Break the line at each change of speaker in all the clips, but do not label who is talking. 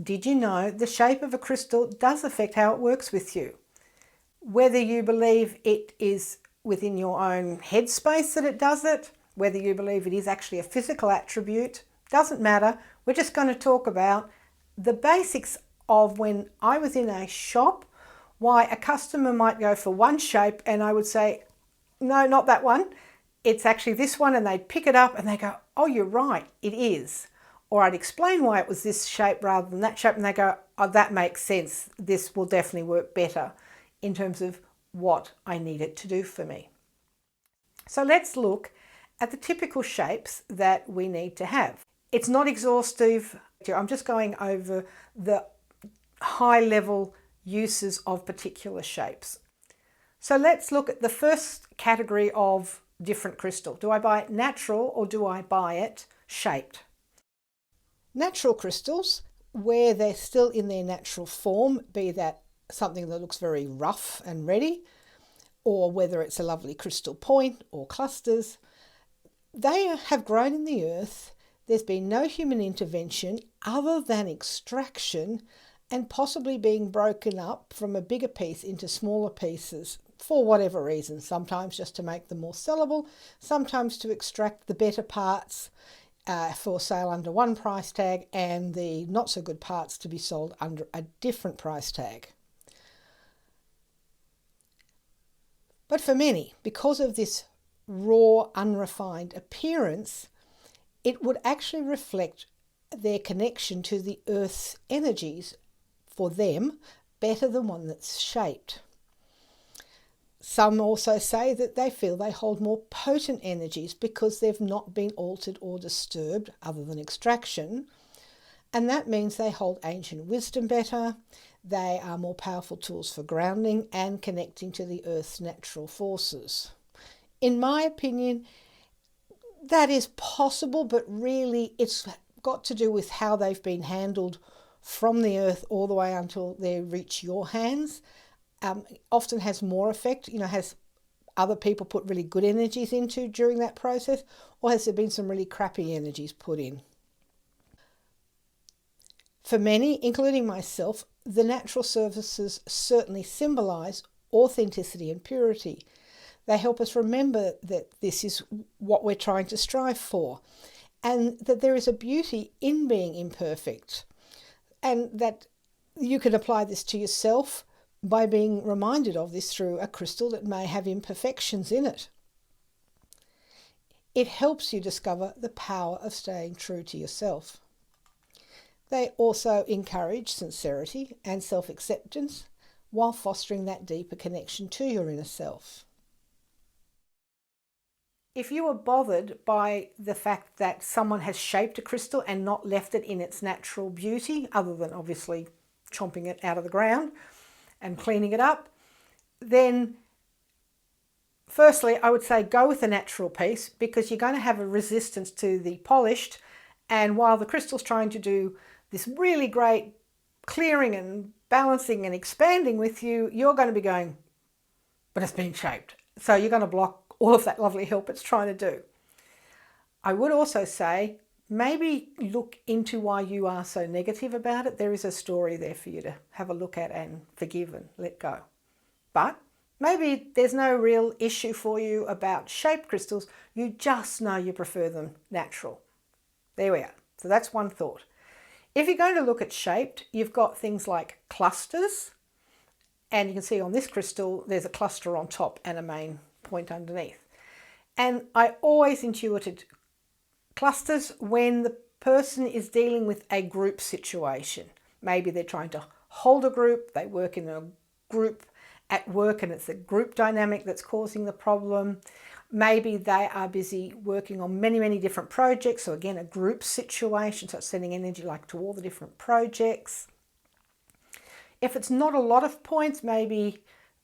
did you know the shape of a crystal does affect how it works with you? Whether you believe it is within your own headspace that it does it, whether you believe it is actually a physical attribute, doesn't matter. We're just going to talk about the basics of when I was in a shop, why a customer might go for one shape and I would say, no, not that one. It's actually this one, and they'd pick it up and they go, oh, you're right, it is. Or I'd explain why it was this shape rather than that shape and they go, oh, that makes sense. This will definitely work better in terms of what I need it to do for me. So let's look at the typical shapes that we need to have. It's not exhaustive. I'm just going over the high level uses of particular shapes. So let's look at the first category of different crystal. Do I buy it natural or do I buy it shaped? Natural crystals, where they're still in their natural form, be that something that looks very rough and ready, or whether it's a lovely crystal point or clusters, they have grown in the earth. There's been no human intervention other than extraction and possibly being broken up from a bigger piece into smaller pieces for whatever reason, sometimes just to make them more sellable, sometimes to extract the better parts for sale under one price tag and the not so good parts to be sold under a different price tag. But for many, because of this raw, unrefined appearance, it would actually reflect their connection to the earth's energies for them better than one that's shaped. Some also say that they feel they hold more potent energies because they've not been altered or disturbed other than extraction. And that means they hold ancient wisdom better. They are more powerful tools for grounding and connecting to the earth's natural forces. In my opinion, that is possible, but really it's got to do with how they've been handled from the earth all the way until they reach your hands. Often has more effect, has other people put really good energies into during that process, or has there been some really crappy energies put in? For many, including myself, the natural surfaces certainly symbolise authenticity and purity. They help us remember that this is what we're trying to strive for, and that there is a beauty in being imperfect, and that you can apply this to yourself by being reminded of this through a crystal that may have imperfections in it. It helps you discover the power of staying true to yourself. They also encourage sincerity and self-acceptance while fostering that deeper connection to your inner self. If you are bothered by the fact that someone has shaped a crystal and not left it in its natural beauty, other than obviously chomping it out of the ground and cleaning it up, then firstly, I would say go with a natural piece because you're going to have a resistance to the polished. And while the crystal's trying to do this really great clearing and balancing and expanding with you, you're going to be going, but it's been shaped. So you're going to block all of that lovely help it's trying to do. I would also say, maybe look into why you are so negative about it. There is a story there for you to have a look at and forgive and let go. But maybe there's no real issue for you about shaped crystals. You just know you prefer them natural. There we are. So that's one thought. If you're going to look at shaped, you've got things like clusters. And you can see on this crystal, there's a cluster on top and a main point underneath. And I always intuited clusters when the person is dealing with a group situation. Maybe they're trying to hold a group, they work in a group at work and it's a group dynamic that's causing the problem. Maybe they are busy working on many, many different projects. So again, a group situation, so it's sending energy like to all the different projects. If it's not a lot of points, maybe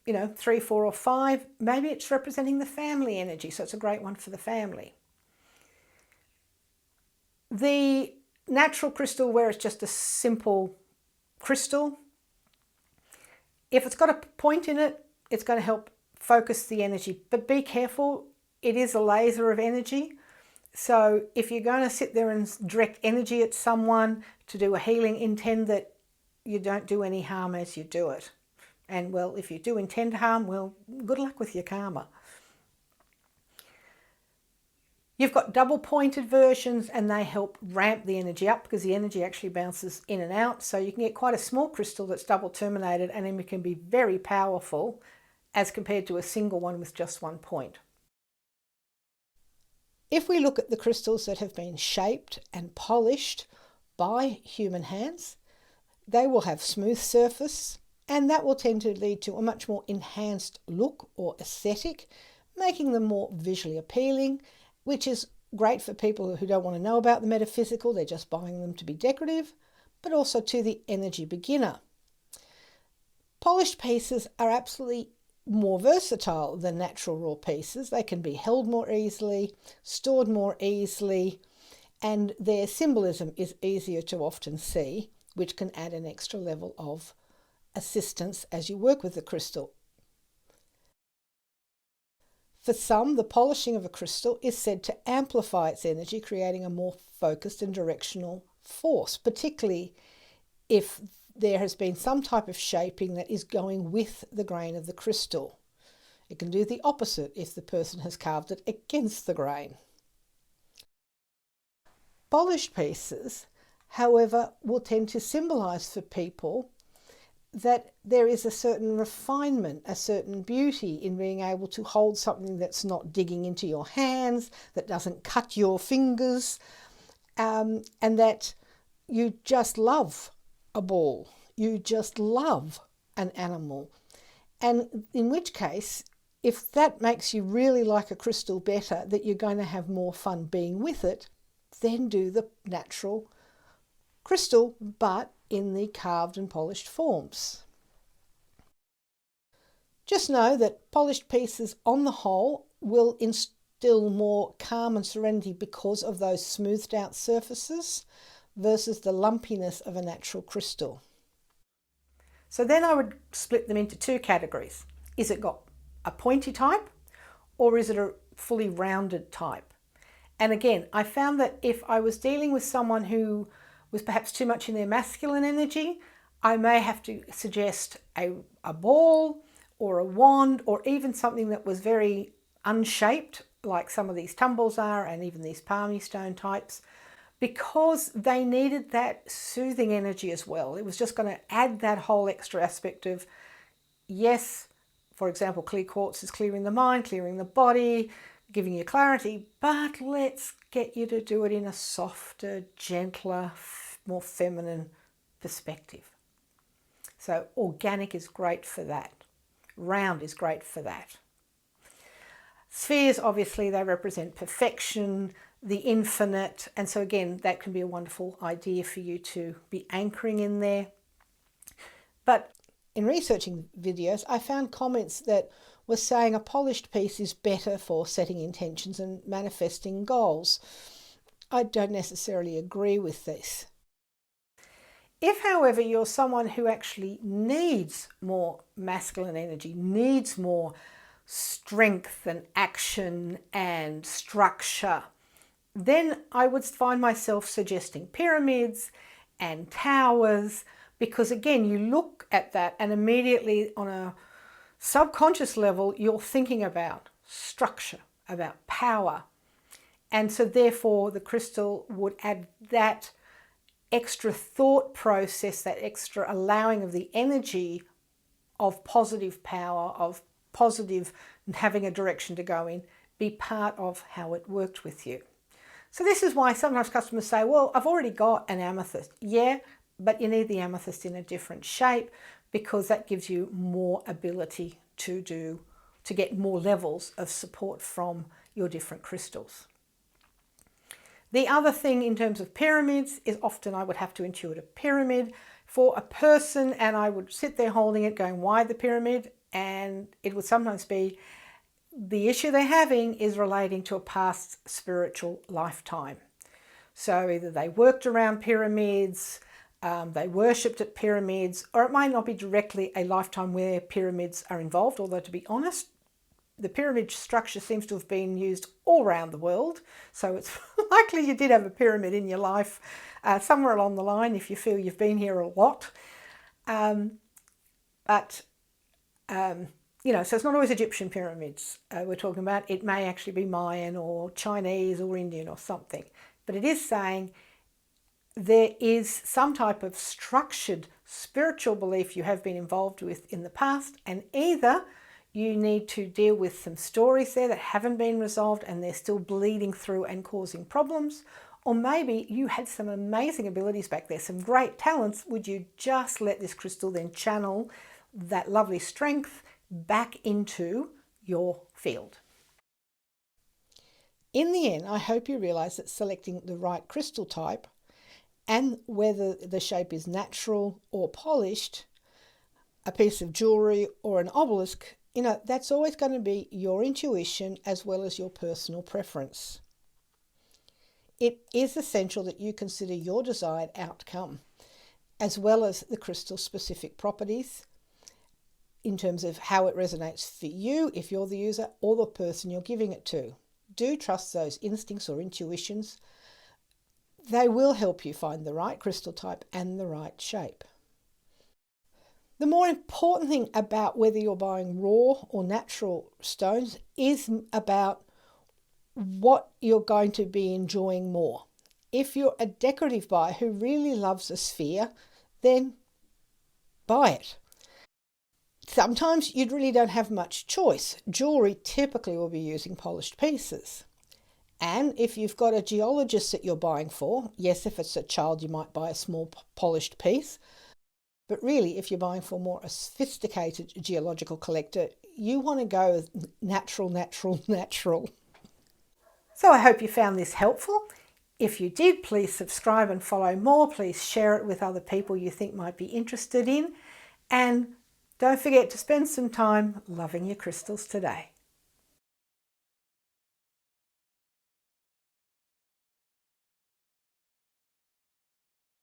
3, 4 or 5, maybe it's representing the family energy. So it's a great one for the family. The natural crystal where it's just a simple crystal, if it's got a point in it, it's going to help focus the energy. But be careful, it is a laser of energy. So if you're going to sit there and direct energy at someone to do a healing, intend that you don't do any harm as you do it. And well, if you do intend harm, well, good luck with your karma. You've got double pointed versions, and they help ramp the energy up because the energy actually bounces in and out. So you can get quite a small crystal that's double terminated, and then it can be very powerful as compared to a single one with just one point. If we look at the crystals that have been shaped and polished by human hands, they will have smooth surface, and that will tend to lead to a much more enhanced look or aesthetic, making them more visually appealing, which is great for people who don't want to know about the metaphysical, they're just buying them to be decorative, but also to the energy beginner. Polished pieces are absolutely more versatile than natural raw pieces. They can be held more easily, stored more easily, and their symbolism is easier to often see, which can add an extra level of assistance as you work with the crystal. For some, the polishing of a crystal is said to amplify its energy, creating a more focused and directional force, particularly if there has been some type of shaping that is going with the grain of the crystal. It can do the opposite if the person has carved it against the grain. Polished pieces, however, will tend to symbolize for people that there is a certain refinement, a certain beauty in being able to hold something that's not digging into your hands, that doesn't cut your fingers, and that you just love a ball, you just love an animal. And in which case, if that makes you really like a crystal better, that you're going to have more fun being with it, then do the natural crystal, but in the carved and polished forms. Just know that polished pieces on the whole will instill more calm and serenity because of those smoothed out surfaces versus the lumpiness of a natural crystal. So then I would split them into two categories. Is it got a pointy type, or is it a fully rounded type? And again, I found that if I was dealing with someone who was perhaps too much in their masculine energy, I may have to suggest a ball or a wand, or even something that was very unshaped, like some of these tumbles are, and even these palmy stone types, because they needed that soothing energy as well. It was just going to add that whole extra aspect of, yes, for example, clear quartz is clearing the mind, clearing the body, giving you clarity, but let's get you to do it in a softer, gentler, more feminine perspective. So organic is great for that. Round is great for that. Spheres, obviously, they represent perfection, the infinite, and so again, that can be a wonderful idea for you to be anchoring in there. But in researching videos, I found comments that were saying a polished piece is better for setting intentions and manifesting goals. I don't necessarily agree with this. If, however, you're someone who actually needs more masculine energy, needs more strength and action and structure, then I would find myself suggesting pyramids and towers, because again, you look at that and immediately on a subconscious level, you're thinking about structure, about power. And so therefore the crystal would add that extra thought process, that extra allowing of the energy of positive power, of positive having a direction to go in, be part of how it worked with you. So this is why sometimes customers say, well, I've already got an amethyst. Yeah, but you need the amethyst in a different shape, because that gives you more ability to get more levels of support from your different crystals. The other thing in terms of pyramids is often I would have to intuit a pyramid for a person, and I would sit there holding it going, why the pyramid? And it would sometimes be the issue they're having is relating to a past spiritual lifetime. So either they worked around pyramids, they worshipped at pyramids, or it might not be directly a lifetime where pyramids are involved, although to be honest, the pyramid structure seems to have been used all around the world. So it's likely you did have a pyramid in your life somewhere along the line if you feel you've been here a lot. You know, so it's not always Egyptian pyramids we're talking about. It may actually be Mayan or Chinese or Indian or something. But it is saying there is some type of structured spiritual belief you have been involved with in the past, and either you need to deal with some stories there that haven't been resolved and they're still bleeding through and causing problems, or maybe you had some amazing abilities back there, some great talents. Would you just let this crystal then channel that lovely strength back into your field? In the end, I hope you realise that selecting the right crystal type and whether the shape is natural or polished, a piece of jewellery or an obelisk, you know, that's always going to be your intuition as well as your personal preference. It is essential that you consider your desired outcome as well as the crystal's specific properties in terms of how it resonates for you if you're the user or the person you're giving it to. Do trust those instincts or intuitions. They will help you find the right crystal type and the right shape. The more important thing about whether you're buying raw or natural stones is about what you're going to be enjoying more. If you're a decorative buyer who really loves a sphere, then buy it. Sometimes you really don't have much choice. Jewellery typically will be using polished pieces. And if you've got a geologist that you're buying for, yes, if it's a child, you might buy a small polished piece. But really, if you're buying for more a sophisticated geological collector, you want to go with natural, natural, natural. So I hope you found this helpful. If you did, please subscribe and follow more. Please share it with other people you think might be interested in. And don't forget to spend some time loving your crystals today.